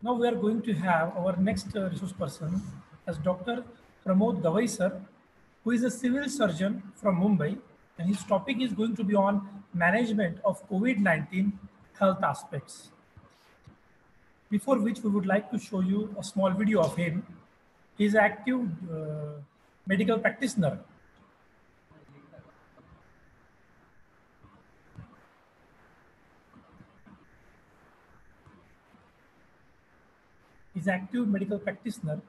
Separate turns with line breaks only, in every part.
Now we are going to have our next resource person as Dr. Pramod Gavai sir, who is a civil surgeon from Mumbai, and his topic is going to be on management of COVID-19 health aspects. Before which we would like to show you a small video of him. He is an active medical practitioner. He's an active medical practitioner.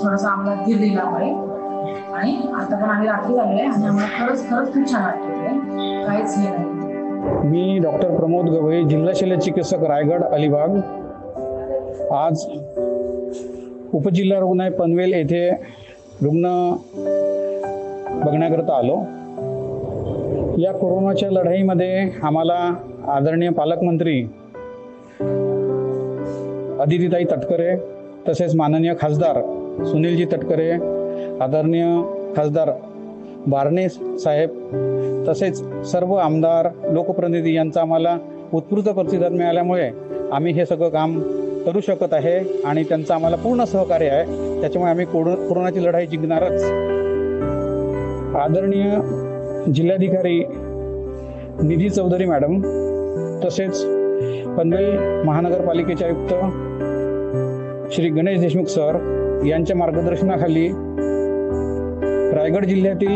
थोडासा आम्हाला धीर दिल्यामुळे आणि आता पण आम्ही रात्री आलेले आणि आम्हाला खरंच खूप छान वाटतंय. काहीच हे नाही.
मी डॉक्टर प्रमोद गवई, जिल्हा शल्य चिकित्सक, रायगड अलिबाग. आज उपजिल्हा रुग्णालय पनवेल येथे रुग्ण बघण्याकरता आलो. या कोरोनाच्या लढाईमध्ये आम्हाला आदरणीय पालकमंत्री अदितीताई तटकरे, तसेच माननीय खासदार सुनीलजी तटकरे, आदरणीय खासदार बारणे साहेब, तसेच सर्व आमदार, लोकप्रतिनिधी यांचा आम्हाला उत्स्फूर्त प्रतिसाद मिळाल्यामुळे आम्ही हे सगळं काम करू शकत आहे आणि त्यांचं आम्हाला पूर्ण सहकार्य आहे. त्याच्यामुळे आम्ही कोरोनाची लढाई जिंकणारच. आदरणीय जिल्हाधिकारी निधी चौधरी मॅडम, तसेच पनवेल महानगरपालिकेचे आयुक्त श्री गणेश देशमुख सर यांच्या मार्गदर्शनाखाली रायगड जिल्ह्यातील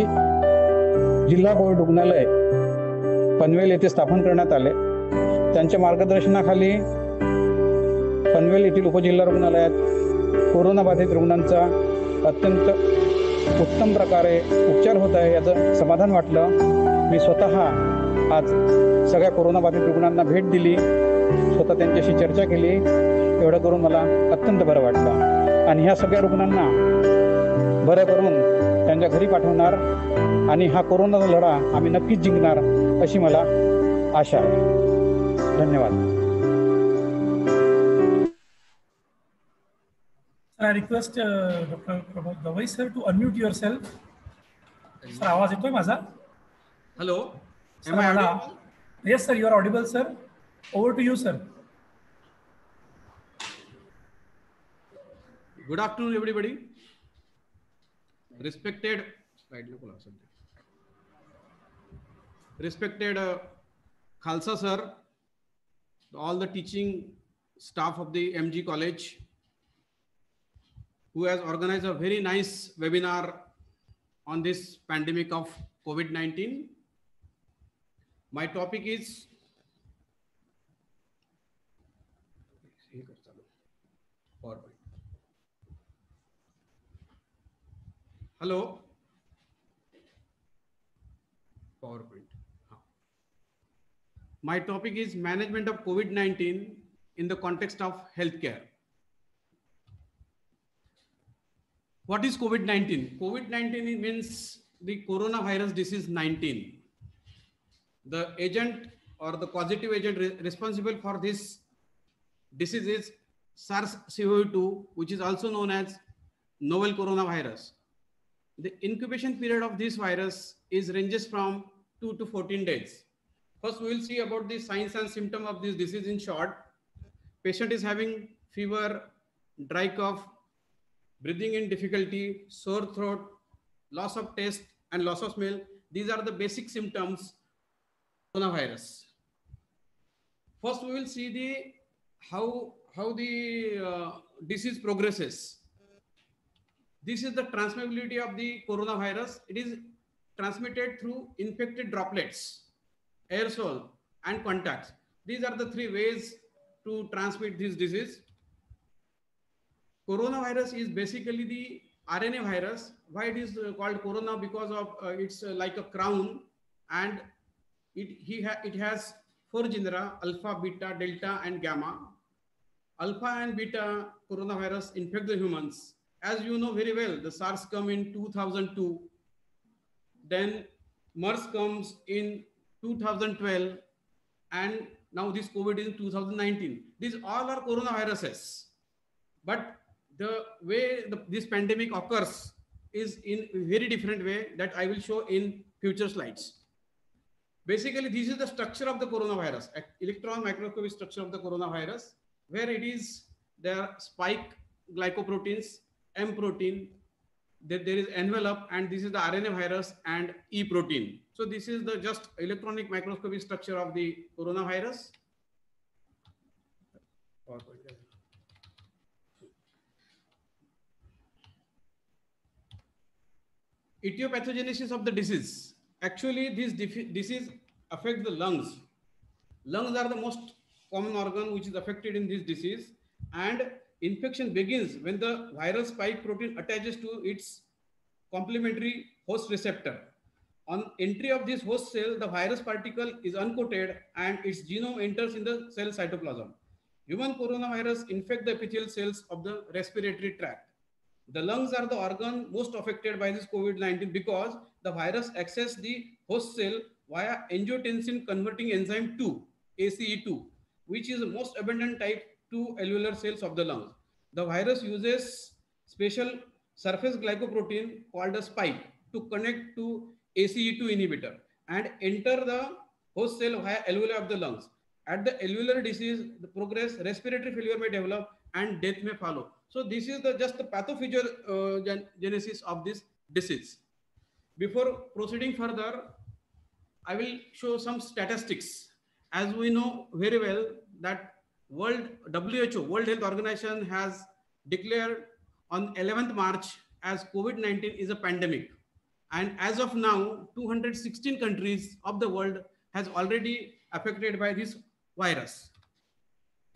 जिल्हा कोविड रुग्णालय पनवेल येथे स्थापन करण्यात आले. त्यांच्या मार्गदर्शनाखाली पनवेल येथील उपजिल्हा रुग्णालयात कोरोनाबाधित रुग्णांचा अत्यंत उत्तम प्रकारे उपचार होत आहे, याचं समाधान वाटलं. मी स्वतः आज सगळ्या कोरोनाबाधित रुग्णांना भेट दिली, स्वतः त्यांच्याशी चर्चा केली. एवढं करून मला अत्यंत बरं वाटलं आणि ह्या सगळ्या रुग्णांना बरं करून त्यांच्या घरी पाठवणार आणि हा कोरोनाचा लढा आम्ही नक्कीच जिंकणार अशी मला आशा आहे. धन्यवाद.
I request Dr. Pramod Gavai sir to unmute yourself. Sir, आवाज येतोय माझा?
Hello. Am I audible?
Yes sir, you are audible sir. Over to you sir.
Good afternoon everybody. Respected Khalsa sir, all the teaching staff of the MG College, who has organized a very nice webinar on this pandemic of COVID-19. My topic is Hello. PowerPoint. My topic is management of COVID-19 in the context of healthcare. What is COVID-19? COVID-19 means the coronavirus disease 19. The agent or the causative agent responsible for this disease is SARS-CoV-2, which is also known as novel coronavirus. The incubation period of this virus ranges from 2 to 14 days. First, we will see about the signs and symptoms of this disease in short. Patient is having fever, dry cough, breathing in difficulty, sore throat, loss of taste and loss of smell. These are the basic symptoms of coronavirus. First, we will see how the disease progresses. This is the transmissibility of the coronavirus. It is transmitted through infected droplets, aerosol, and contacts. These are the three ways to transmit this disease. coronavirus is basically the RNA virus. Why it is called corona? Because of it's like a crown, and it has 4 genera: alpha, beta, delta, and gamma. Alpha and beta coronavirus infect the humans. As you know very well, the SARS come in 2002. Then MERS comes in 2012, and now this COVID is in 2019. These all are coronaviruses. But the way this pandemic occurs is in a very different way that I will show in future slides. Basically, this is the structure of the coronavirus, electron microscopic structure of the coronavirus, where it is there are spike glycoproteins, M protein, there is envelope, and this is the RNA virus and E protein. So this is the just electronic microscopic structure of the coronavirus. Etiopathogenesis of the disease. Actually, this disease affects the lungs. Lungs are the most common organ which is affected in this disease, and infection begins when the viral spike protein attaches to its complementary host receptor. On entry of this host cell, the virus particle is uncoated and its genome enters in the cell cytoplasm. Human coronavirus infect the epithelial cells of the respiratory tract. The lungs are the organ most affected by this COVID-19 because the virus accesses the host cell via angiotensin converting enzyme 2, ACE2, which is the most abundant type 2 alveolar cells of the lungs. The virus uses special surface glycoprotein called a spike to connect to ACE2 inhibitor and enter the host cell via alveoli of the lungs. At the alveolar disease, the progress, respiratory failure may develop and death may follow. So this is just the pathogenesis of this disease. Before proceeding further, I will show some statistics. As we know very well that WHO, World Health Organization, has declared on 11th March as COVID-19 is a pandemic. And as of now, 216 countries of the world has already affected by this virus.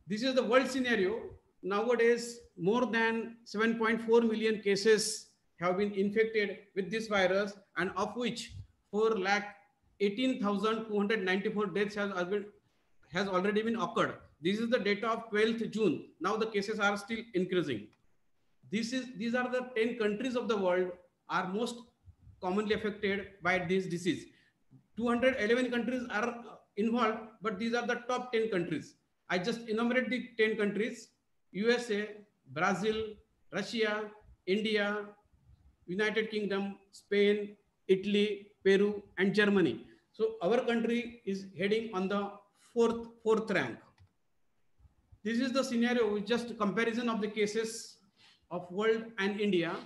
This is the world scenario. Nowadays, more than 7.4 million cases have been infected with this virus, and of which 4,18,294 deaths has already been occurred. This is the data of 12th June. Now the cases are still increasing. These are the 10 countries of the world are most commonly affected by this disease. 211 countries are involved, but these are the top 10 countries. I just enumerate the 10 countries: USA, Brazil, Russia, India, United Kingdom, Spain, Italy, Peru, and Germany. So our country is heading on the fourth rank. This is the scenario with just comparison of the cases of world and India.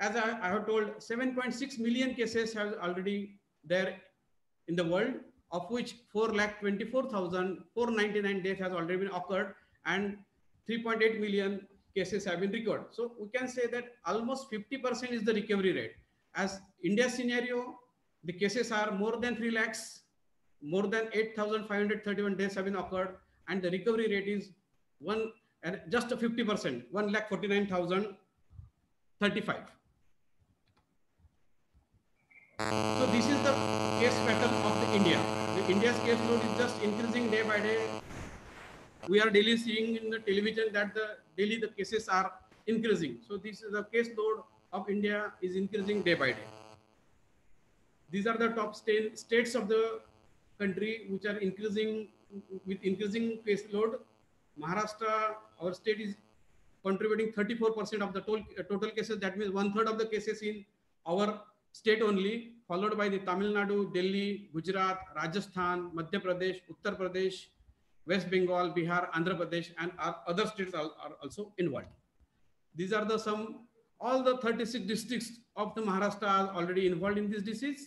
As I have told, 7.6 million cases have already there in the world, of which 4,24,499 deaths has already been occurred, and 3.8 million cases have been recorded. So we can say that almost 50% is the recovery rate. As India scenario, the cases are more than 3 lakhs, more than 8,531 deaths have been occurred, and the recovery rate is just 50%, 1,49,035. So this is the case pattern of the India. The India's case load is just increasing day by day. We are daily seeing in the television that daily the cases are increasing. So this is the case load of India is increasing day by day. These are the top states of the country which are increasing with increasing case load. Maharashtra, our state, is contributing 34% of the total cases. That means 1/3 of the cases in our state only, followed by the Tamil Nadu, Delhi, Gujarat, Rajasthan, Madhya Pradesh, Uttar Pradesh, West Bengal, Bihar, Andhra Pradesh, and other states are also involved. These are all the 36 districts of the Maharashtra are already involved in this disease.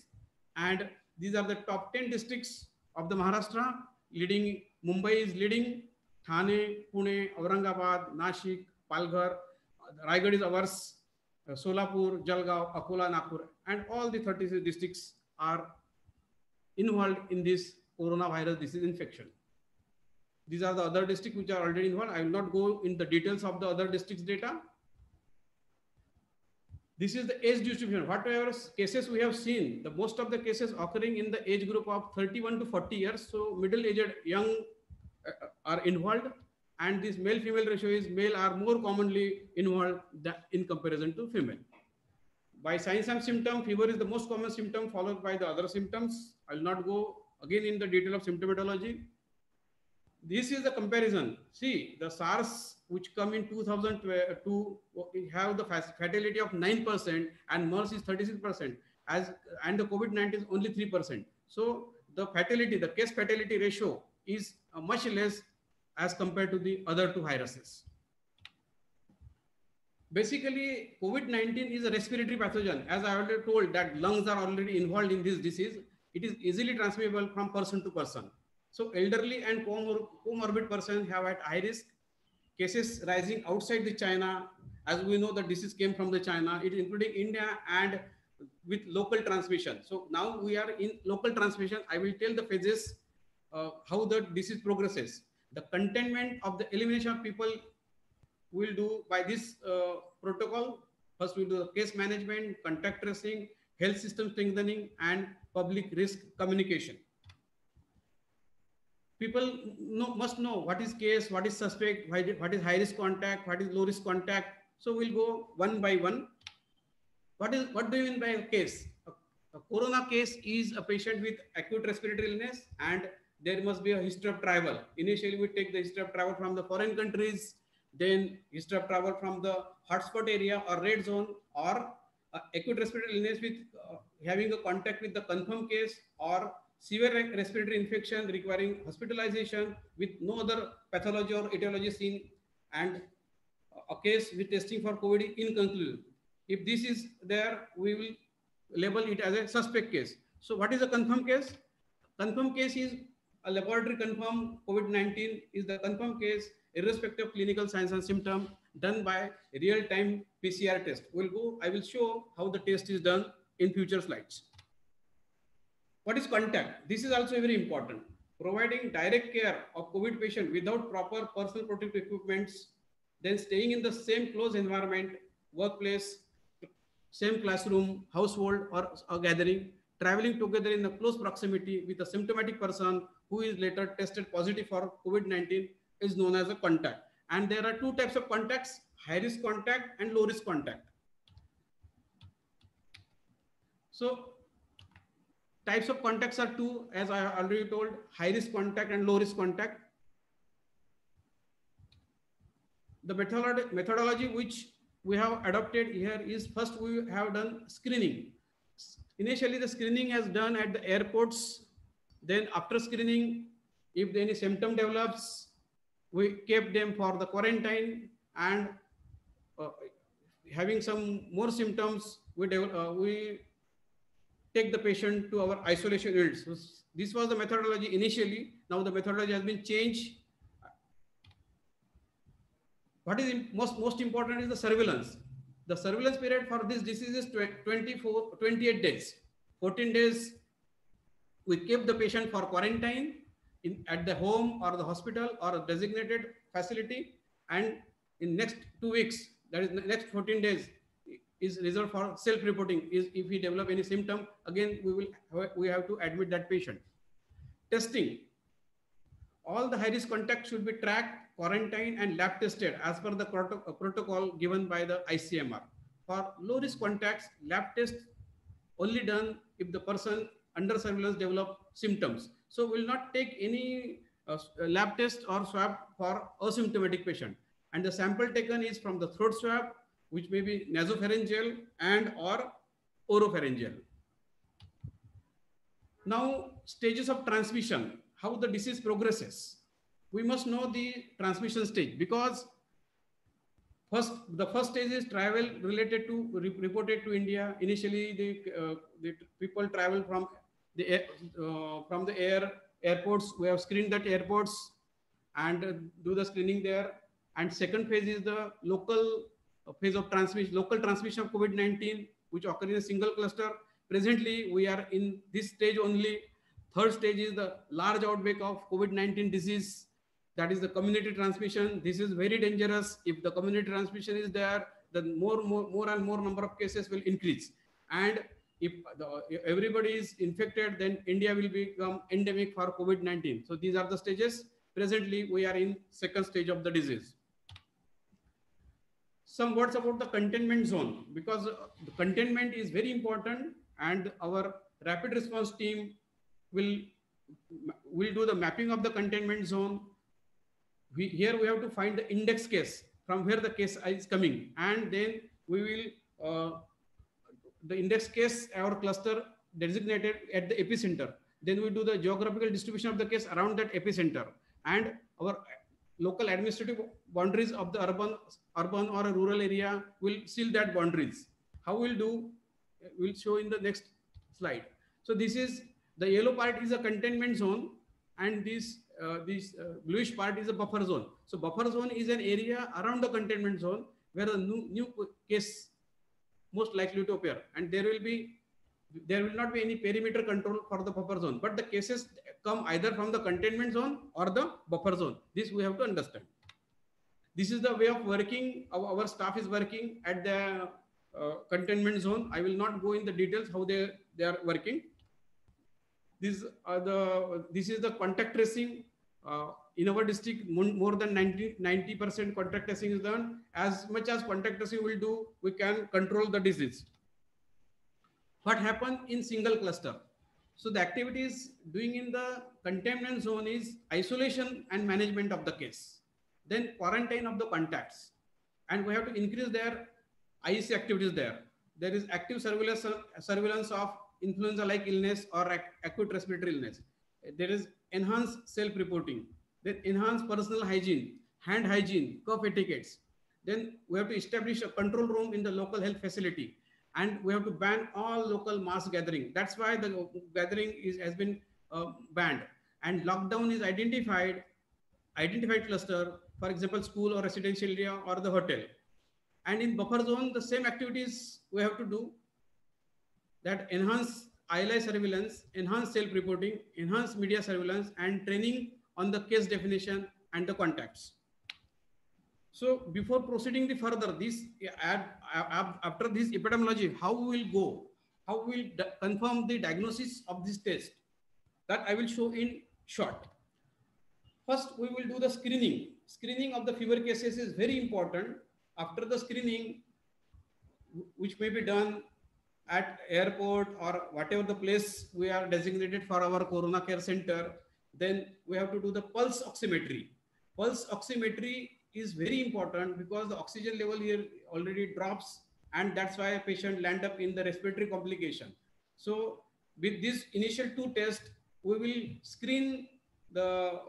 And these are the top 10 districts of the Maharashtra. Leading, Mumbai is leading, Thane, Pune, Aurangabad, Nashik, Palghar, Raigad is ours, Solapur, Jalgaon, Akola, Nagpur, and all the 36 districts are involved in this coronavirus disease infection. These are the other districts which are already involved. I will not go in the details of the other districts data. This is the age distribution. Whatever cases we have seen, the most of the cases occurring in the age group of 31 to 40 years. So middle-aged young are involved, and this male-female ratio is male are more commonly involved in comparison to female. By signs and symptoms, fever is the most common symptom, followed by the other symptoms. I will not go again in the detail of symptomatology. This is the comparison. See, the SARS, which come in 2002, have the fatality of 9%, and MERS is 36%, and the COVID-19 is only 3%. So the fatality, the case fatality ratio is much less as compared to the other two viruses. Basically, COVID-19 is a respiratory pathogen. As I already told that lungs are already involved in this disease, it is easily transmissible from person to person. So elderly and comorbid persons have at high risk. Cases rising outside the China, as we know the disease came from the China, it is including India and with local transmission. So now we are in local transmission. I will tell the phases how the disease progresses. The containment of the elimination of people will do by this protocol. First we do the case management, contact tracing, health system strengthening, and public risk communication. People must know what is case, what is suspect, what is high risk contact, what is low risk contact. So we'll go one by one. What do you mean by a case? A corona case is a patient with acute respiratory illness, and there must be a history of travel. Initially, we take the history of travel from the foreign countries, then history of travel from the hotspot area or red zone, or acute respiratory illness with having a contact with the confirmed case, or severe respiratory infection requiring hospitalization with no other pathology or etiology seen, and a case with testing for COVID inconclusive. If this is there, we will label it as a suspect case. So what is a confirmed case? Confirmed case is a laboratory confirmed COVID-19 is the confirmed case irrespective of clinical signs and symptoms done by real-time PCR test. I will show how the test is done in future slides. What is contact? This is also very important. Providing direct care of COVID patient without proper personal protective equipments, then staying in the same close environment, workplace, same classroom, household, or a gathering, traveling together in a close proximity with a symptomatic person who is later tested positive for COVID-19 is known as a contact. And there are two types of contacts, high risk contact and low risk contact. So types of contacts are two, as I already told, high risk contact and low risk contact. The methodology which we have adopted here is first we have done screening. Initially, the screening is done at the airports. Then after screening, if any symptom develops, we kept them for the quarantine, and having some more symptoms, we take the patient to our isolation units. So this was the methodology initially. Now the methodology has been changed. What is most important is the surveillance. The surveillance period for this disease is 28 days. 14 days, we keep the patient for quarantine at the home or the hospital or a designated facility. And in next 2 weeks, that is next 14 days, is reserved for self-reporting. Is if we develop any symptom, again, we have to admit that patient. Testing. All the high-risk contacts should be tracked, quarantined, and lab tested as per the protocol given by the ICMR. For low-risk contacts, lab tests only done if the person under surveillance develop symptoms. So we will not take any lab test or swab for asymptomatic patient. And the sample taken is from the throat swab, which may be nasopharyngeal and or oropharyngeal. Now, stages of transmission, how the disease progresses. We must know the transmission stage, because the first stage is travel related to reported to India. Initially, the people travel from the airports. We have screened that airports and do the screening there. And second phase is the local phase of transmission, local transmission of COVID-19, which occurs in a single cluster. Presently, we are in this stage only. Third stage is the large outbreak of COVID-19 disease that is the community transmission. This is very dangerous. If the community transmission is there, then more and more number of cases will increase. And if everybody is infected, then India will become endemic for COVID-19. So these are the stages. Presently, we are in second stage of the disease. Some words about the containment zone, because the containment is very important, and our rapid response team will do the mapping of the containment zone. Here we have to find the index case from where the case is coming, and then we will the index case or cluster designated at the epicenter. Then we do the geographical distribution of the case around that epicenter, and our local administrative boundaries of the urban or a rural area will seal that boundaries. How we'll do, we'll show in the next slide. So this is the yellow part is a containment zone, and this bluish part is a buffer zone. So buffer zone is an area around the containment zone where a new case most likely to appear, and there will not be any perimeter control for the buffer zone, but the cases come either from the containment zone or the buffer zone. This we have to understand. This is the way of working. Our staff is working at the containment zone. I will not go in the details how they are working. This is the contact tracing. In our district, more than 90% contact tracing is done. As much as contact tracing will do, we can control the disease. What happened in single cluster? So the activities doing in the containment zone is isolation and management of the case, then quarantine of the contacts, and we have to increase their IEC activities there. There is active surveillance of influenza-like illness or acute respiratory illness. There is enhanced self-reporting, then enhanced personal hygiene, hand hygiene, cough etiquettes. Then we have to establish a control room in the local health facility, and we have to ban all local mass gathering. That's why the gathering has been banned, and lockdown is identified cluster, for example, school or residential area or the hotel. And in buffer zone, the same activities we have to do, that enhance ILI surveillance, enhance self-reporting, enhance media surveillance, and training on the case definition and the contacts. So before proceeding the further, this after this epidemiology, how we will go, how we will confirm the diagnosis of this test, that I will show in short. First, we will do the screening. Screening of the fever cases is very important. After the screening, which may be done at airport or whatever the place we are designated for our Corona Care Center, then we have to do the pulse oximetry. Pulse oximetry is very important because the oxygen level here already drops, and that's why a patient land up in the respiratory complication. So with this initial two tests, we will screen the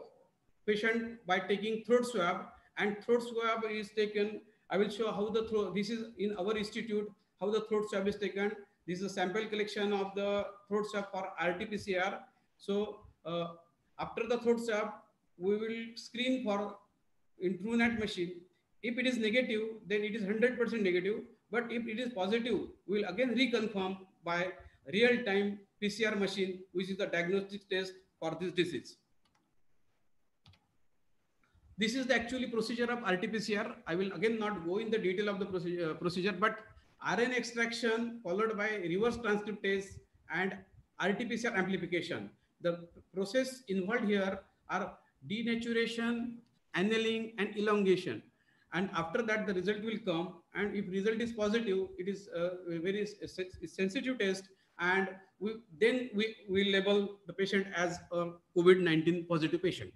patient by taking throat swab, and throat swab is taken. I will show how the throat, this is in our institute, how the throat swab is taken. This is a sample collection of the throat swab for RT-PCR. So after the throat swab, we will screen for in TrueNat machine. If it is negative, then it is 100% negative. But if it is positive, we will again reconfirm by real-time PCR machine, which is the diagnostic test for this disease. This is the actually procedure of RT-PCR. I will again not go in the detail of the procedure, but RNA extraction followed by reverse transcriptase and RT-PCR amplification. The process involved here are denaturation, annealing, and elongation. And after that, the result will come. And if result is positive, it is a very sensitive test. And we label the patient as a COVID-19 positive patient.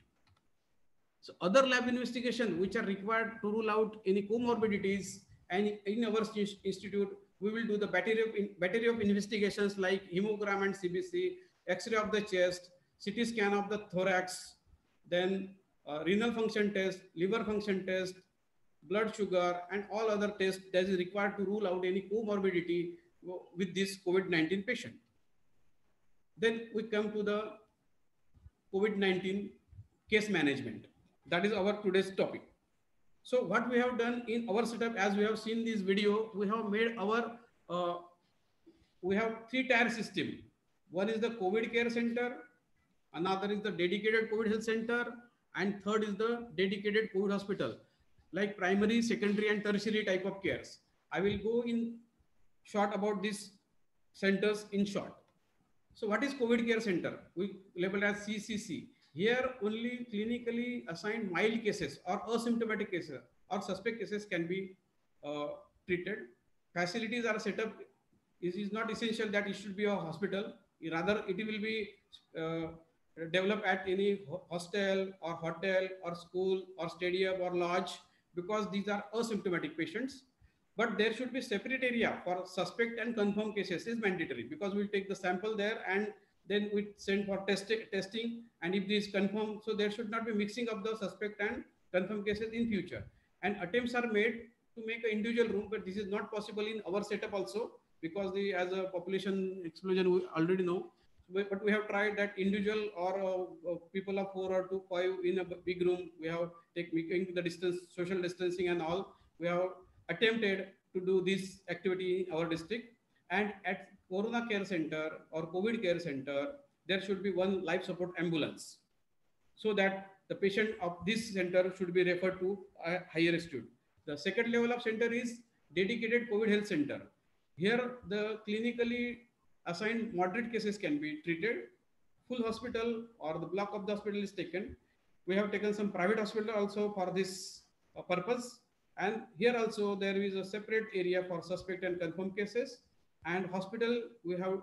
So other lab investigation which are required to rule out any comorbidities, and in our institute, we will do the battery of investigations like hemogram and CBC, X-ray of the chest, CT scan of the thorax, then renal function test, liver function test, blood sugar, and all other tests that is required to rule out any comorbidity with this COVID-19 patient. Then we come to the COVID-19 case management. That is our today's topic. So what we have done in our setup, as we have seen this video, we have made our, we have 3-tier system. One is the COVID care center, another is the dedicated COVID health center, And third is the dedicated COVID hospital, like primary, secondary, and tertiary type of cares. I will go in short about these centers in short. So what is COVID care center? We label as CCC. Here only clinically assigned mild cases or asymptomatic cases or suspect cases can be treated. Facilities are set up. It is not essential that it should be a hospital. Rather, it will be developed at any hostel or hotel or school or stadium or lodge, because these are asymptomatic patients. But there should be separate area for suspect and confirmed cases is mandatory, because we'll take the sample there and then we send for testing. And if this is confirmed, so there should not be mixing of the suspect and confirmed cases in future. And attempts are made to make an individual room, but this is not possible in our setup also, because as a population explosion, we already know. But we have tried that individual or people of 4 or 5 in a big room. We have making the distance, social distancing and all. We have attempted to do this activity in our district. And at Corona Care Center or COVID Care Center, there should be one life support ambulance, so that the patient of this center should be referred to a higher institute. The second level of center is dedicated COVID Health Center. Here, the clinically assigned moderate cases can be treated. Full hospital or the block of the hospital is taken. We have taken some private hospital also for this purpose. And here also there is a separate area for suspect and confirmed cases. And hospital, we have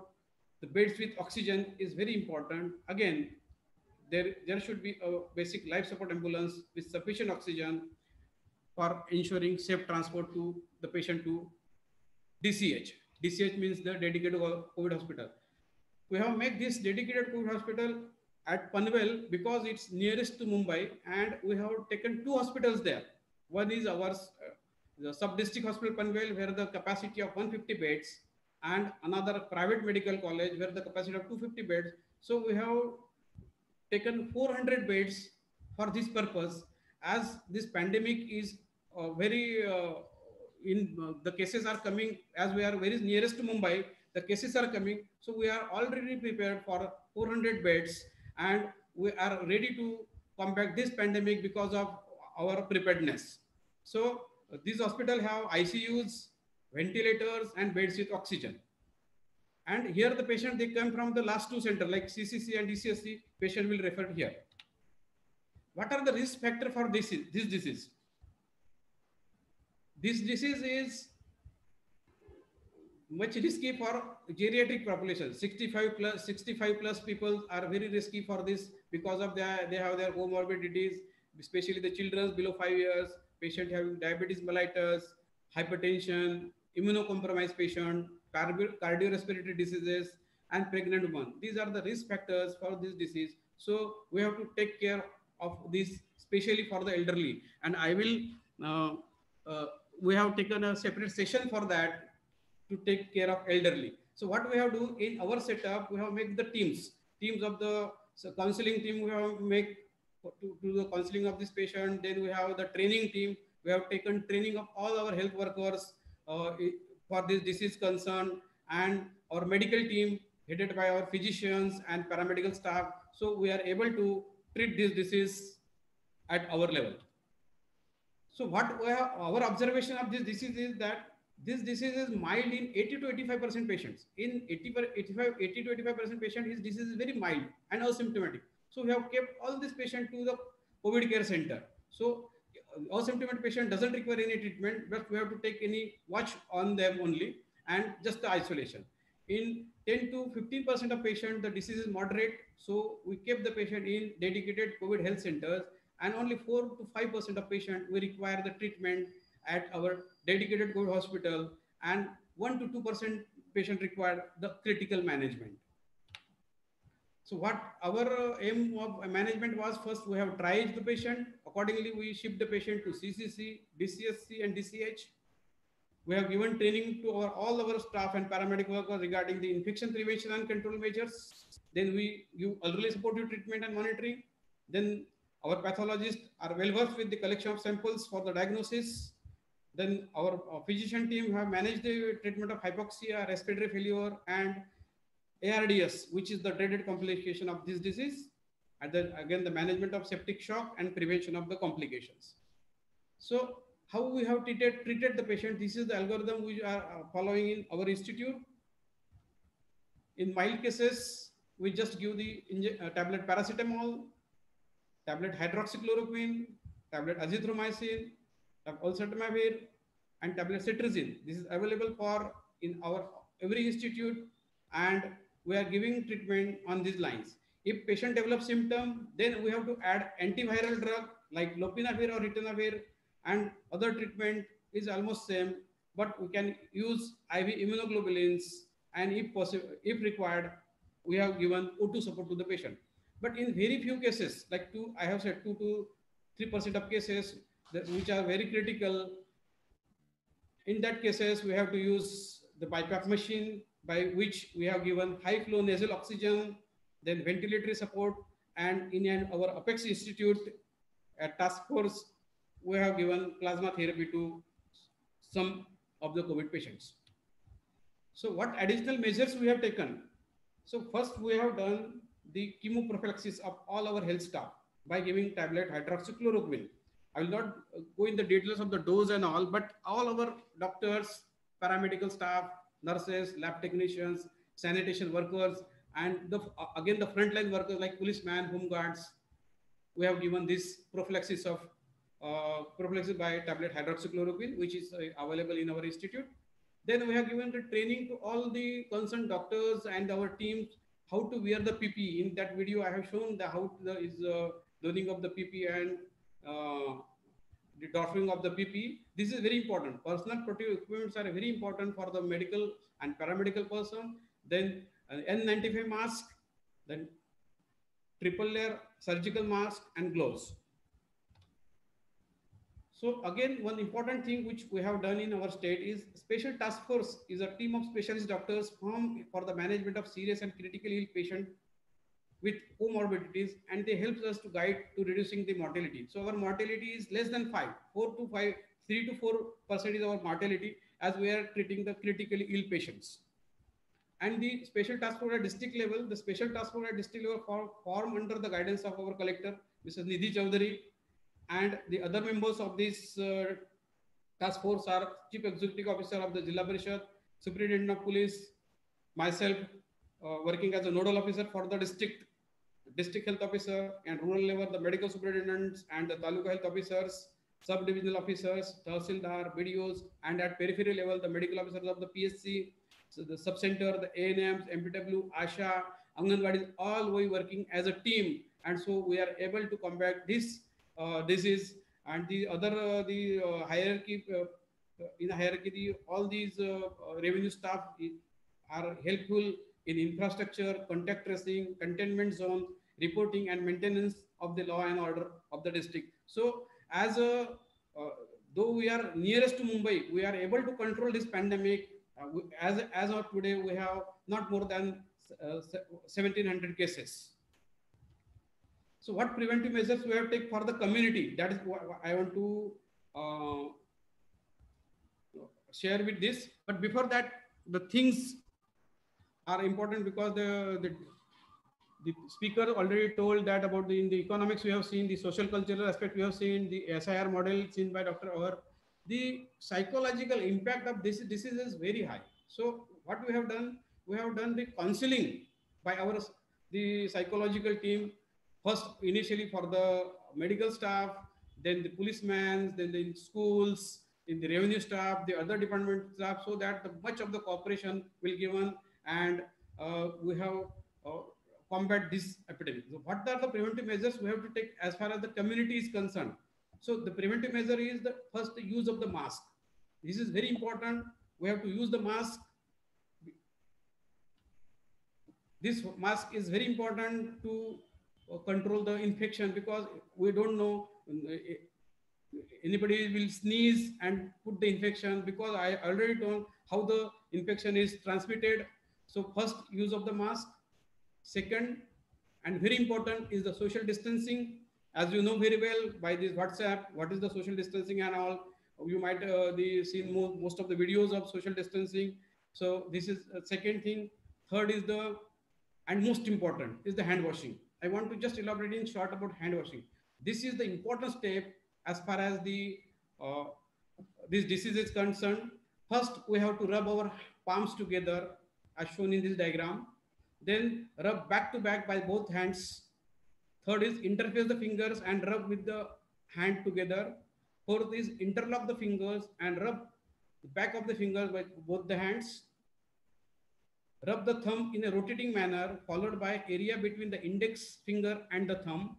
the beds with oxygen is very important. Again, there should be a basic life support ambulance with sufficient oxygen for ensuring safe transport to the patient to DCH. DCH means the dedicated COVID hospital. We have made this dedicated COVID hospital at Panvel because it's nearest to Mumbai, and we have taken 2 hospitals there. One is our the sub-district hospital Panvel, where the capacity of 150 beds, and another private medical college where the capacity of 250 beds. So we have taken 400 beds for this purpose, as this pandemic is the cases are coming, as we are very nearest to Mumbai, the cases are coming. So we are already prepared for 400 beds, and we are ready to combat this pandemic because of our preparedness. So these hospitals have ICUs, ventilators, and beds with oxygen. And here the patient, they come from the last 2 centers like CCC and DCSC, patient will refer here. What are the risk factors for this disease? This disease is much risky for geriatric population. 65 plus people are very risky for this because of they have their comorbidities, especially the children below 5 years, patient having diabetes mellitus, hypertension, immunocompromised patient, cardiorespiratory diseases, and pregnant women. These are the risk factors for this disease. So we have to take care of this, especially for the elderly. And I will, we have taken a separate session for that to take care of elderly. So what we have to do in our setup, we have made the teams of the counseling team. We have make to do the counseling of this patient. Then we have the training team. We have taken training of all our health workers for this disease concern, and our medical team headed by our physicians and paramedical staff. So we are able to treat this disease at our level. So what we have, our observation of this disease is that this disease is mild in 80 to 85% patients. In 80 to 85% patients, his disease is very mild and asymptomatic. So we have kept all this patient to the COVID care center. So asymptomatic patient doesn't require any treatment, but we have to take any watch on them only, and just the isolation. In 10 to 15% of patients, the disease is moderate. So we kept the patient in dedicated COVID health centers, and only 4 to 5% of patients we require the treatment at our dedicated COVID hospital, and 1 to 2% patient require the critical management. So what our aim of management was, first we have triaged the patient. Accordingly, we shipped the patient to CCC, DCSC, and DCH. We have given training to all our staff and paramedic workers regarding the infection prevention and control measures. Then we give elderly supportive treatment and monitoring. Then our pathologists are well versed with the collection of samples for the diagnosis. Then our physician team have managed the treatment of hypoxia, respiratory failure, and ARDS, which is the dreaded complication of this disease. and then again the management of septic shock and prevention of the complications. So how we have treated the patient, this is the algorithm we are following in our institute. In mild cases, we just give the tablet paracetamol, tablet hydroxychloroquine, tablet azithromycin, oseltamivir, and tablet cetirizine. This is available for in our every institute, and we are giving treatment on these lines. If patient develops symptom, then we have to add antiviral drug like lopinavir or ritonavir, and other treatment is almost same, but we can use IV immunoglobulins, and if possible, if required, we have given O2 support to the patient. But in very few cases, like I have said 2 to 3% of cases which are very critical, in that cases, we have to use the BiPAP machine, by which we have given high flow nasal oxygen, then ventilatory support, and in our Apex Institute at task force, we have given plasma therapy to some of the COVID patients. So what additional measures we have taken? So first we have done the chemoprophylaxis of all our health staff by giving tablet hydroxychloroquine. I will not go in the details of the dose and all, but all our doctors, paramedical staff, nurses, lab technicians, sanitation workers, and again the frontline workers like policemen, home guards, we have given this prophylaxis by tablet hydroxychloroquine, which is available in our institute. Then we have given the training to all the concerned doctors and our teams how to wear the PPE. In that video, I have shown how is donning of the PPE and the doffing of the PPE. This is very important. Personal protective equipments are very important for the medical and paramedical person. Then N95 mask, then triple layer surgical mask and gloves. So again, one important thing which we have done in our state is special task force is a team of specialist doctors formed for the management of serious and critically ill patient with comorbidities, and they help us to guide to reducing the mortality. So our mortality is less than 3 to 4% is our mortality as we are treating the critically ill patients. And the special task force at district level, the special task force at district level form under the guidance of our collector, Mrs. Nidhi Chowdhury, and the other members of this task force are Chief Executive Officer of the Jilla Parishad, Superintendent of Police, myself working as a nodal officer for the district health officer, and rural level the medical superintendents and the taluka health officers, sub-divisional officers, Tahsildar, BDOs, and at periphery level the medical officers of the PSC, so the sub-center, the ANMs, MPW, ASHA, Anganwadis, all we working as a team, and so we are able to combat this disease. And the other hierarchy in the hierarchy, all these revenue staff are helpful in infrastructure, contact tracing, containment zone, reporting, and maintenance of the law and order of the district. So as though we are nearest to Mumbai, we are able to control this pandemic. As of today, we have not more than 1,700 cases. So what preventive measures we have taken for the community? That is what I want to share with this. But before that, the things are important because the speaker already told that about in the economics we have seen, the social cultural aspect we have seen, the SIR model seen by Dr. Avar. The psychological impact of this disease is very high. So what we have done the counseling by the psychological team. First, initially for the medical staff, then the policemen, then the schools, in the revenue staff, the other department staff, so that much of the cooperation will given, and we have combat this epidemic. So what are the preventive measures we have to take as far as the community is concerned? So the preventive measure is the first use of the mask. This is very important. We have to use the mask. This mask is very important to control the infection, because we don't know anybody will sneeze and put the infection, because I already told how the infection is transmitted. So first, use of the mask. Second, and very important, is the social distancing. As you know very well by this WhatsApp, what is the social distancing and all. You might seen most of the videos of social distancing. So this is second thing. Third is and most important is the hand washing. I want to just elaborate in short about hand washing. This is the important step as far as the this disease is concerned. First, we have to rub our palms together as shown in this diagram. Then rub back to back by both hands. Third is interface the fingers and rub with the hand together. Fourth is interlock the fingers and rub the back of the fingers by both the hands. Rub the thumb in a rotating manner, followed by area between the index finger and the thumb.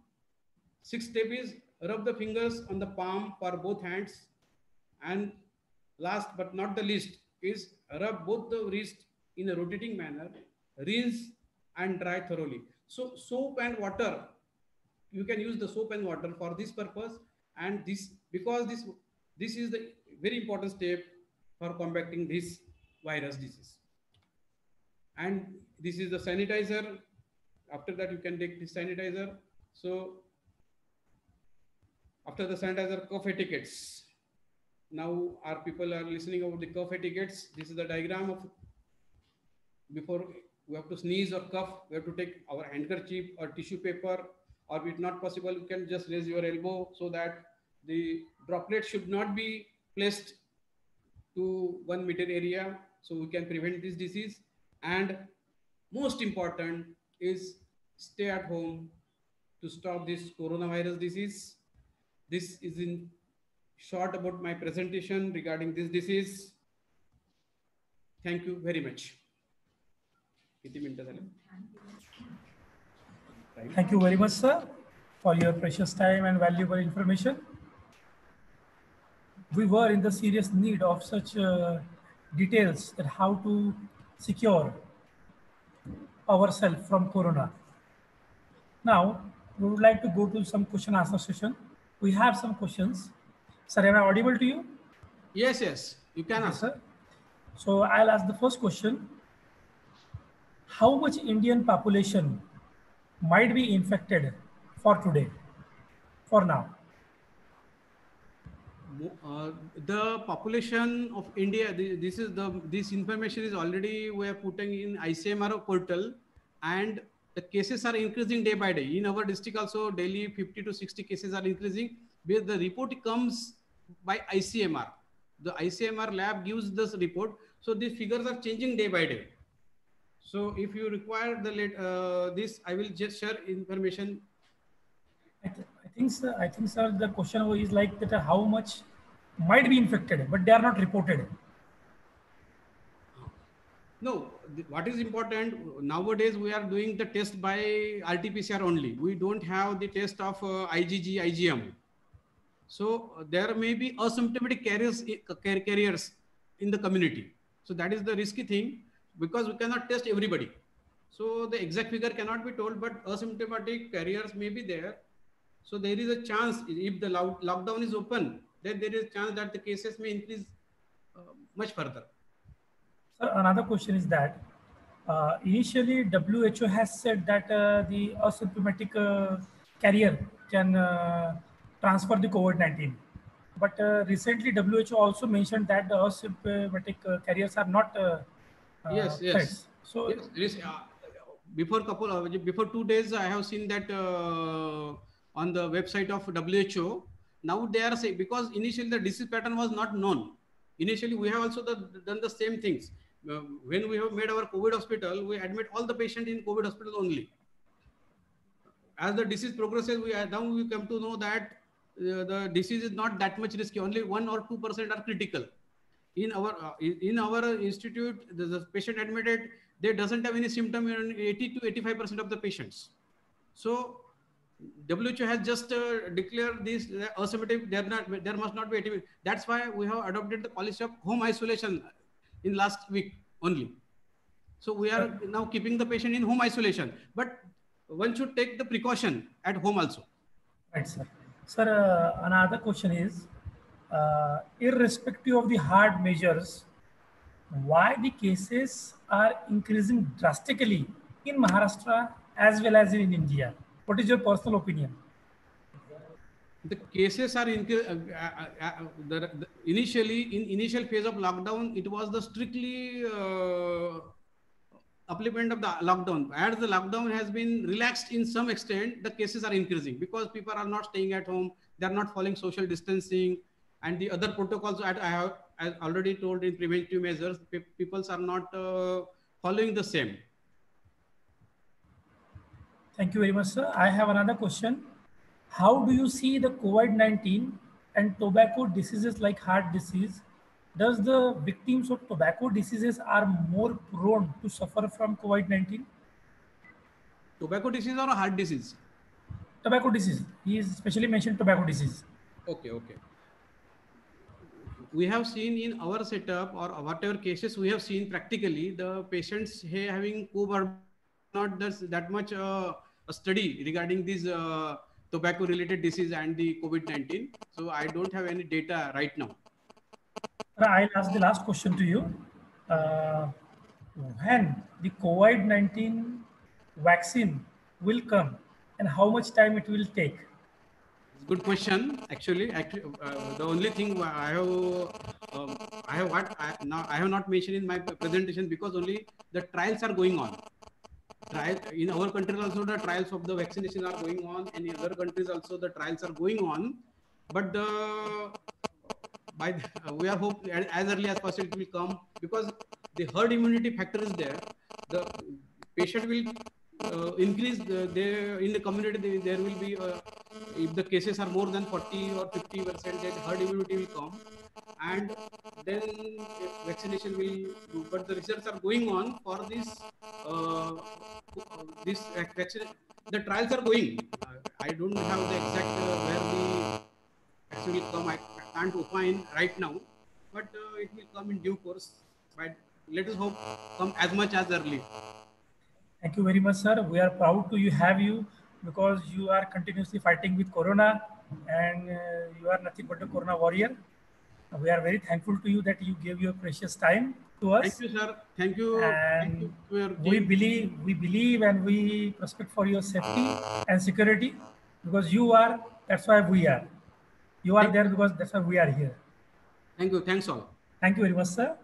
Sixth step is rub the fingers on the palm for both hands. And last but not the least is rub both the wrists in a rotating manner, rinse and dry thoroughly. So soap and water, you can use the soap and water for this purpose. And this, because this is the very important step for combating this virus disease. And this is the sanitizer. After that, you can take the sanitizer. So after the sanitizer, cough etiquettes. Now our people are listening about the cough etiquettes. This is the diagram of before we have to sneeze or cough, we have to take our handkerchief or tissue paper, or if not possible, you can just raise your elbow so that the droplet should not be placed to 1 meter area. So we can prevent this disease. And most important is stay at home to stop this coronavirus disease. This is in short about my presentation regarding this disease. Thank you very much.
Thank you very much, sir, for your precious time and valuable information. We were in the serious need of such details that how to secure ourselves from corona. Now, we would like to go to some question answer session. We have some questions. Sir, am I audible to you?
Yes, yes, you can answer.
So I'll ask the first question. How much Indian population might be infected for today, for now?
The population of India, this information is already we are putting in ICMR portal, and the cases are increasing day by day. In our district also daily 50 to 60 cases are increasing. Where the report comes by ICMR. The ICMR lab gives this report. So these figures are changing day by day. So if you require the this, I will just share information.
I think, sir, the question is like that: how much might be infected, but they are not reported.
No, what is important nowadays? We are doing the test by RT-PCR only. We don't have the test of IgG, IgM. So there may be asymptomatic carriers in the community. So that is the risky thing, because we cannot test everybody. So the exact figure cannot be told, but asymptomatic carriers may be there. So there is a chance, if the lockdown is open, then there is a chance that the cases may increase much further.
Sir, another question is that initially WHO has said that the asymptomatic carrier can transfer the COVID-19. But recently WHO also mentioned that the asymptomatic carriers are not
yes.
threats. So
yes, before 2 days, I have seen that on the website of WHO. Now they are saying, because initially the disease pattern was not known. Initially, we have also done the same things. When we have made our COVID hospital, we admit all the patients in COVID hospital only. As the disease progresses, now we come to know that the disease is not that much risky. Only 1 or 2% are critical. In our institute, the patient admitted, they doesn't have any symptom in 80 to 85% of the patients. So WHO has just declared this asymptomatic. There must not be 80. That's why we have adopted the policy of home isolation in last week only. So we are now keeping the patient in home isolation, but one should take the precaution at home also.
Right, sir. Sir, another question is, irrespective of the hard measures, why the cases are increasing drastically in Maharashtra as well as in India? What is your personal opinion?
The cases are initially in initial phase of lockdown, it was the strictly upliftment of the lockdown. As the lockdown has been relaxed in some extent, the cases are increasing because people are not staying at home. They are not following social distancing and the other protocols. I have already told in preventive measures, people are not following the same.
Thank you very much, sir. I have another question. How do you see the COVID-19 and tobacco diseases like heart disease? Does the victims of tobacco diseases are more prone to suffer from COVID-19?
Tobacco disease or a heart disease?
Tobacco disease. He is specially mentioned tobacco disease.
Okay. We have seen in our setup or whatever cases we have seen practically, the patients having comorbid, not that much a study regarding this tobacco related disease and the COVID-19. So I don't have any data right now.
I'll ask the last question to you. When the COVID-19 vaccine will come and how much time it will take?
Good question. Actually, the only thing I have not mentioned in my presentation because only the trials are going on. In our country also the trials of the vaccination are going on, and in other countries also the trials are going on. But we are hoping as early as possible it will come because the herd immunity factor is there. The patient will increase in the community. There will be if the cases are more than 40 or 50%, then herd immunity will come, and then vaccination will. But the research are going on for this vaccination. The trials are going. I don't have the exact where the vaccine will come. I can't opine right now, but it will come in due course. But let us hope come as much as early.
Thank you very much, sir. We are proud to have you because you are continuously fighting with Corona and you are nothing but a Corona warrior. We are very thankful to you that you gave your precious time to us.
Thank you, sir. Thank you.
And
thank you
we believe and we respect for your safety and security because you are, that's why we are. You are there because that's why we are here.
Thank you. Thanks all.
Thank you very much, sir.